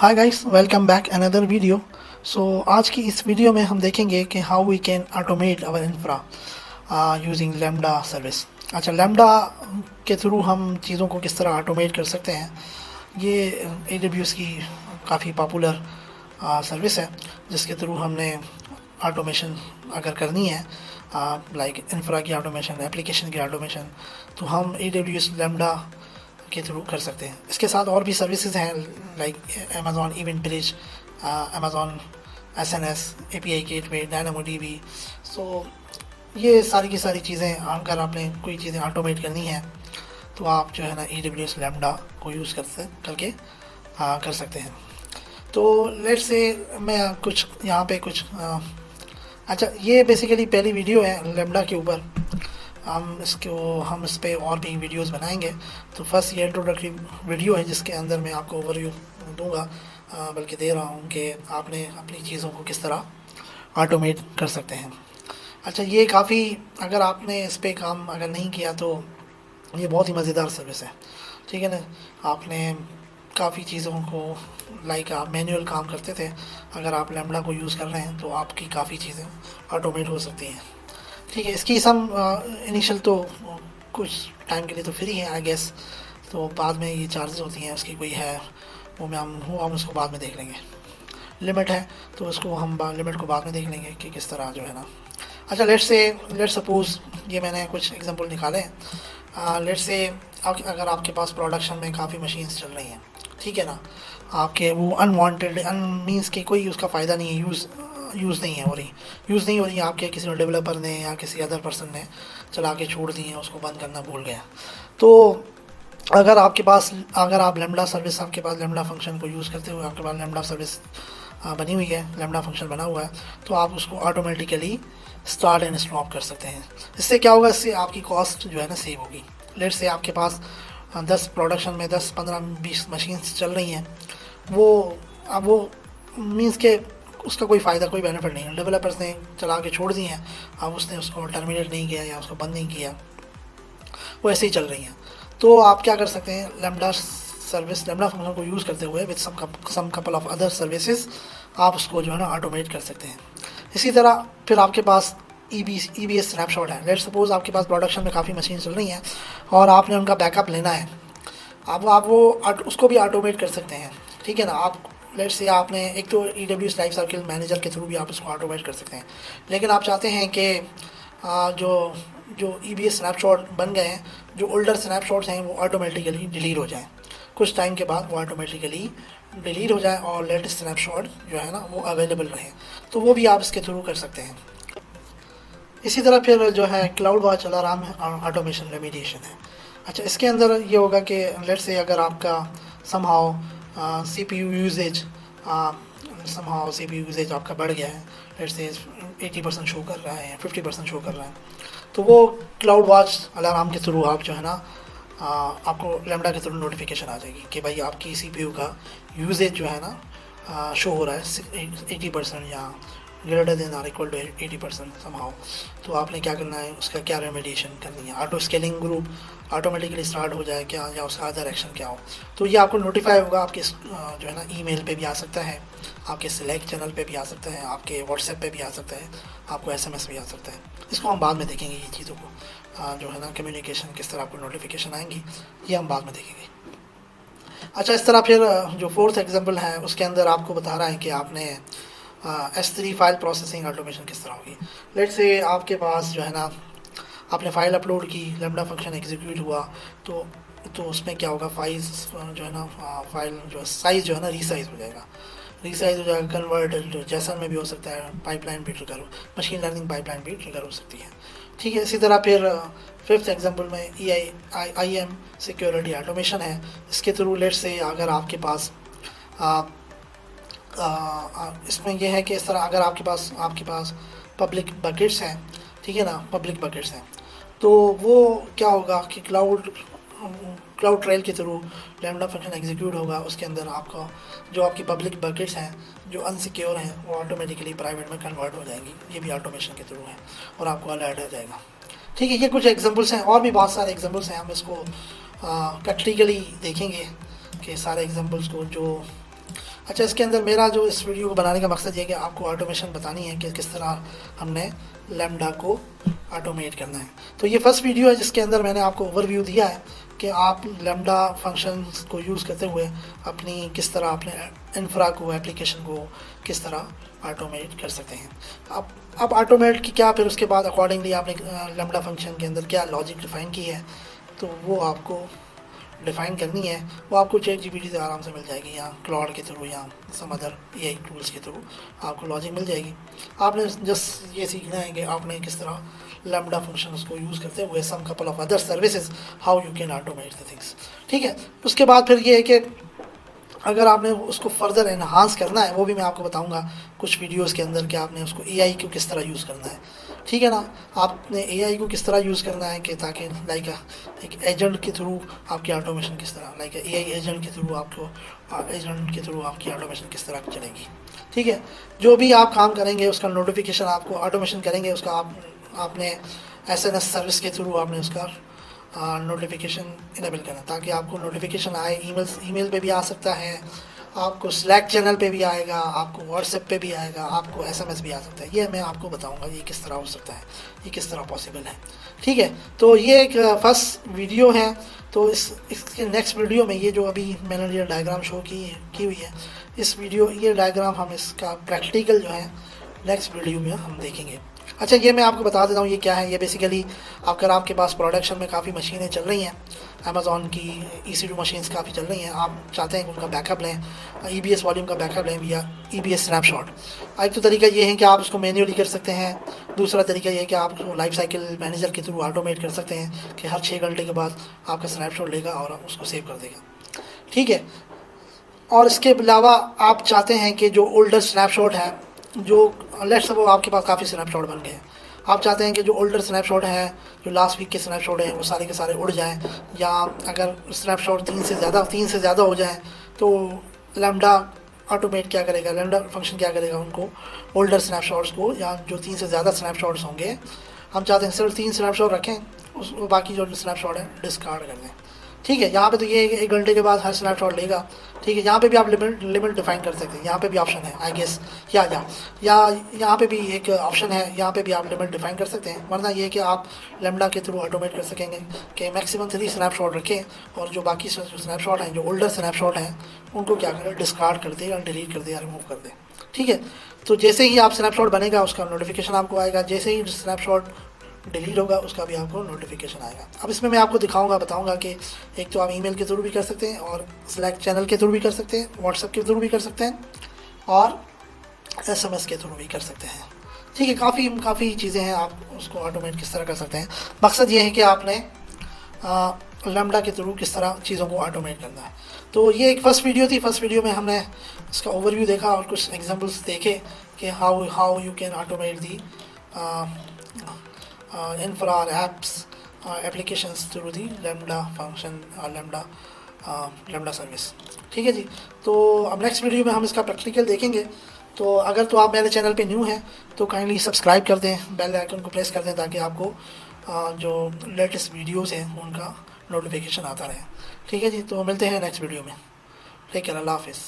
हाय guys, welcome back another video. So आज की इस वीडियो में हम देखेंगे कि how we can automate our infra using lambda service. अच्छा, लैम्डा के थ्रू हम चीज़ों को किस तरह ऑटोमेट कर सकते हैं। ये AWS की काफ़ी पॉपुलर सर्विस है जिसके थ्रू हमने ऑटोमेशन अगर करनी है, लाइक इंफ्रा की ऑटोमेशन, एप्लीकेशन की ऑटोमेशन, तो हम AWS लैम्डा के थ्रू कर सकते हैं। इसके साथ और भी सर्विसेज हैं like Amazon event bridge, Amazon SNS, API gateway, DynamoDB। सो ये सारी की सारी चीज़ें, अगर आपने कोई चीज़ें ऑटोमेट करनी है तो आप जो है ना AWS लैम्डा को यूज़ करके कर सकते हैं। तो लेट्स से मैं कुछ यहाँ पे कुछ अच्छा, ये बेसिकली पहली वीडियो है लैम्डा के ऊपर। हम इस पे और भी वीडियोस बनाएंगे। तो फर्स्ट ये इंट्रोडक्टरी वीडियो है जिसके अंदर मैं आपको ओवरव्यू दूंगा, बल्कि दे रहा हूँ कि आपने अपनी चीज़ों को किस तरह ऑटोमेट कर सकते हैं। अच्छा, ये काफ़ी, अगर आपने इस पे काम अगर नहीं किया तो ये बहुत ही मज़ेदार सर्विस है, ठीक है ना। आपने काफ़ी चीज़ों को, लाइक आप मैनुअल काम करते थे, अगर आप लैम्डा को यूज़ कर रहे हैं तो आपकी काफ़ी चीज़ें ऑटोमेट हो सकती हैं, ठीक है। इसकी सम इनिशियल तो कुछ टाइम के लिए तो फ्री है आई गेस, तो बाद में ये चार्जेस होती हैं, उसकी कोई है वो हम उसको बाद में देख लेंगे। लिमिट है तो उसको हम लिमिट को बाद में देख लेंगे कि किस तरह जो है ना। अच्छा, लेट्स सपोज ये मैंने कुछ एग्जांपल निकाले हैं। लेट्स से अगर आपके पास प्रोडक्शन में काफ़ी मशीन्स चल रही हैं, ठीक है ना, आपके वो अनवांटेड मीन्स कि कोई उसका फ़ायदा नहीं है, यूज़ नहीं हो रही है, आपके किसी डेवलपर ने या किसी अदर पर्सन ने चला के छोड़ दी है, उसको बंद करना भूल गया। तो अगर आप लैम्डा सर्विस, आपके पास लैम्डा फंक्शन को यूज़ करते हुए आपके पास लैम्डा सर्विस बनी हुई है, लैम्डा फंक्शन बना हुआ है, तो आप उसको ऑटोमेटिकली स्टार्ट एंड स्टॉप कर सकते हैं। इससे क्या होगा, इससे आपकी कॉस्ट जो है ना सेव होगी। लेट से आपके पास 10 प्रोडक्शन में 10, 15, 20 मशीन्स चल रही हैं, वो अब वो मीन्स के उसका कोई फ़ायदा, कोई बेनिफिट नहीं है, डेवलपर्स ने चला के छोड़ दी हैं, अब उसने उसको टर्मिनेट नहीं किया या उसको बंद नहीं किया, वो ऐसे ही चल रही हैं। तो आप क्या कर सकते हैं, लैम्डा फंक्शन को यूज़ करते हुए with some couple of other services आप उसको जो है ना ऑटोमेट कर सकते हैं। इसी तरह फिर आपके पास EBS स्नैपशॉट है। लेट्स सपोज आपके पास प्रोडक्शन में काफ़ी मशीन चल रही हैं और आपने उनका बैकअप लेना है, अब आप वो उसको भी ऑटोमेट कर सकते हैं, ठीक है ना। आप लेट्स से आपने एक तो AWS लाइफ साइकिल मैनेजर के थ्रू भी आप उसको ऑटोमेट कर सकते हैं, लेकिन आप चाहते हैं कि जो जो EBS स्नैपशॉट बन गए हैं, जो ओल्डर स्नैपशॉट्स हैं वो ऑटोमेटिकली डिलीट हो जाएँ, कुछ टाइम के बाद वो ऑटोमेटिकली डिलीट हो जाए और लेटेस्ट स्नैपशॉट जो है ना वो अवेलेबल रहे, तो वो भी आप इसके थ्रू कर सकते हैं। इसी तरह फिर जो है cloud watch alarm automation remediation है। अच्छा, इसके अंदर ये होगा कि लेट्स से अगर आपका समहाउ CPU यूजेज आपका बढ़ गया है, लेट्स से 80% शो कर रहा है, 50% शो कर रहा है, तो वो क्लाउड वॉच अलार्म के थ्रू आप जो है ना आपको लैम्डा के थ्रू नोटिफिकेशन आ जाएगी कि भाई आपकी CPU का यूजेज जो है ना शो हो रहा है 80% या greater than are equal to 80% somehow. तो आपने क्या करना है, उसका क्या रेमेडिएशन करनी है, auto scaling group automatically start हो जाए क्या, या उसका अदर एक्शन क्या हो, तो ये आपको नोटिफाई होगा। आपके जो है ना ईमेल पे भी आ सकता है, आपके सिलेक्ट चैनल पे भी आ सकता है, आपके व्हाट्सएप पे भी आ सकता है, आपको SMS भी आ सकता है। इसको हम बाद में देखेंगे, ये चीज़ों को जो है ना कम्युनिकेशन किस तरह आपको नोटिफिकेशन आएंगी, ये हम बाद में देखेंगे। अच्छा, इस तरह फिर जो फोर्थ एग्जाम्पल है उसके अंदर आपको बता रहा है कि आपने S3 फाइल प्रोसेसिंग ऑटोमेशन किस तरह होगी। लेट्स से आपके पास जो है ना आपने फ़ाइल अपलोड की, लैम्डा फंक्शन एग्जीक्यूट हुआ, तो उसमें क्या होगा, फाइल्स जो है ना फाइल जो साइज़ जो है ना रीसाइज़ हो जाएगा, कन्वर्ट जो जैसन में भी हो सकता है, पाइपलाइन भी ट्रिगर हो, मशीन लर्निंग पाइपलाइन भी ट्रिगर हो सकती है, ठीक है। इसी तरह फिर फिफ्थ एग्जांपल में IAM सिक्योरिटी ऑटोमेशन है। इसके थ्रू लेट्स से अगर आपके पास इसमें यह है कि इस तरह अगर आपके पास पब्लिक बकेट्स हैं, ठीक है ना, पब्लिक बकेट्स हैं, तो वो क्या होगा कि क्लाउड ट्रेल के थ्रू लैम्डा फंक्शन एग्जीक्यूट होगा, उसके अंदर आपका जो आपकी पब्लिक बकेट्स हैं जो अनसिक्योर हैं वो ऑटोमेटिकली प्राइवेट में कन्वर्ट हो जाएंगी, ये भी ऑटोमेशन के थ्रू है, और आपको अलर्ट आ जाएगा, ठीक है। ये कुछ एग्जांपल्स हैं, और भी बहुत सारे एग्जांपल्स हैं, हम इसको प्रैक्टिकली देखेंगे कि सारे एग्जांपल्स को जो अच्छा, इसके अंदर मेरा जो इस वीडियो को बनाने का मकसद ये है कि आपको ऑटोमेशन बतानी है कि किस तरह हमने लैम्डा को ऑटोमेट करना है। तो ये फर्स्ट वीडियो है जिसके अंदर मैंने आपको ओवरव्यू दिया है कि आप लैम्डा फंक्शंस को यूज़ करते हुए अपनी किस तरह अपने इंफ्रा को, एप्लीकेशन को किस तरह ऑटोमेट कर सकते हैं। अब ऑटोमेट की क्या, फिर उसके बाद अकॉर्डिंगली आपने लैम्डा फंक्शन के अंदर क्या लॉजिक डिफ़ाइन की है, तो वो आपको डिफ़ाइन करनी है। वो आपको ChatGPT से आराम से मिल जाएगी, या क्लाउड के थ्रू, या सम अदर AI टूल्स के थ्रू आपको लॉजिक मिल जाएगी। आपने जस्ट ये सीखना है कि आपने किस तरह लैम्डा फंक्शंस को यूज़ करते हुए some couple of other services how you can automate the things. ठीक है, उसके बाद फिर ये है कि अगर आपने उसको फर्दर एनहांस करना है, वो भी मैं आपको बताऊंगा कुछ वीडियोस के अंदर कि आपने उसको AI को किस तरह यूज़ करना है। ठीक है ना, आपने AI को किस तरह यूज़ करना है कि ताकि लाइक एक एजेंट के थ्रू आपकी ऑटोमेशन किस तरह, लाइक AI एजेंट के थ्रू आपकी ऑटोमेशन किस तरह चलेगी। ठीक है, जो भी आप काम करेंगे उसका नोटिफिकेशन, आपको ऑटोमेशन करेंगे उसका आपने SNS सर्विस के थ्रू आपने उसका नोटिफिकेशन इनेबल करना, ताकि आपको नोटिफिकेशन आए। ईमेल पे भी आ सकता है, आपको स्लैक चैनल पे भी आएगा, आपको व्हाट्सएप पे भी आएगा, आपको SMS भी आ सकता है। ये मैं आपको बताऊंगा ये किस तरह हो सकता है, ये किस तरह पॉसिबल है। ठीक है, तो ये एक फर्स्ट वीडियो है। तो इसके नेक्स्ट वीडियो में ये जो अभी मैंने ये डायग्राम शो की हुई है, ये डायग्राम हम इसका प्रैक्टिकल जो है नेक्स्ट वीडियो में हम देखेंगे। अच्छा, ये मैं आपको बता देता हूँ ये क्या है। ये बेसिकली अगर आपके पास प्रोडक्शन में काफ़ी मशीनें चल रही हैं, अमेज़ॉन की EC2 मशीन्स काफ़ी चल रही हैं, आप चाहते हैं कि उनका बैकअप लें, EBS वॉल्यूम का बैकअप लें या EBS स्नैपशॉट। एक तो तरीका ये है कि आप उसको मैन्युअली कर सकते हैं, दूसरा तरीका ये है कि आप उसको लाइफ साइकिल मैनेजर के थ्रू ऑटोमेट कर सकते हैं कि हर 6 घंटे के बाद आपका स्नैपशॉट लेगा और उसको सेव कर देगा। ठीक है, और इसके अलावा आप चाहते हैं कि जो ओल्डर स्नैपशॉट है, जो लेट्स सपोज आपके पास काफ़ी स्नैपशॉट बन गए हैं, आप चाहते हैं कि जो ओल्डर स्नैपशॉट हैं, जो लास्ट वीक के स्नैपशॉट हैं, वो सारे के सारे उड़ जाएं, या अगर स्नैपशॉट 3 से ज़्यादा हो जाएं तो लैम्डा ऑटोमेट क्या करेगा, लैम्डा फंक्शन क्या करेगा, उनको ओल्डर स्नैपशॉट्स को, या जो 3 से ज़्यादा स्नैपशॉट्स होंगे, हम चाहते हैं सिर्फ 3 स्नैपशॉट रखें, उस बाकी जो स्नैपशॉट है डिस्कार्ड कर दें। ठीक है, यहाँ पे तो ये 1 घंटे के बाद हर स्नैपशॉट लेगा। ठीक है, यहाँ पे भी आप लिमिट डिफाइन कर सकते हैं, यहाँ पे भी ऑप्शन है आई गेस, या यहाँ पे भी एक ऑप्शन है, यहाँ पे भी आप लिमिट डिफाइन कर सकते हैं। वरना ये कि आप लैम्डा के थ्रू ऑटोमेट कर सकेंगे कि मैक्सिमम 3 स्नैपशॉट रखें, और जो बाकी स्नैपशॉट हैं, जो ओल्डर स्नैपशॉट हैं, उनको क्या करें, डिस्कार्ड कर दे या डिलीट कर दे या रिमूव कर दे। ठीक है, तो जैसे ही आप स्नैपशॉट बनेगा उसका नोटिफिकेशन आपको आएगा, जैसे ही स्नैपशॉट डिलीट होगा उसका भी आपको नोटिफिकेशन आएगा। अब इसमें मैं आपको बताऊंगा कि एक तो आप ईमेल के थ्रू भी कर सकते हैं, और स्लैक चैनल के थ्रू भी कर सकते हैं, व्हाट्सएप के थ्रू भी कर सकते हैं, और SMS के थ्रू भी कर सकते हैं। ठीक है, काफ़ी चीज़ें हैं, आप उसको ऑटोमेट किस तरह कर सकते हैं। मकसद ये है कि आपने लैम्डा के थ्रू किस तरह चीज़ों को ऑटोमेट करना है। तो ये एक फ़र्स्ट वीडियो थी। फर्स्ट वीडियो में हमने इसका ओवरव्यू देखा और कुछ एग्जांपल्स देखे कि how you can automate the infra or apps applications through the lambda function or lambda service। ठीक है जी, तो अब नेक्स्ट वीडियो में हम इसका प्रैक्टिकल देखेंगे। तो अगर तो आप मेरे चैनल पे न्यू हैं तो काइंडली सब्सक्राइब कर दें, बेल आइकन को प्रेस कर दें, ताकि आपको जो लेटेस्ट वीडियोस हैं उनका नोटिफिकेशन आता रहे। ठीक है जी, तो मिलते हैं नेक्स्ट वीडियो में। टेक केयर, अल्लाह हाफिज़।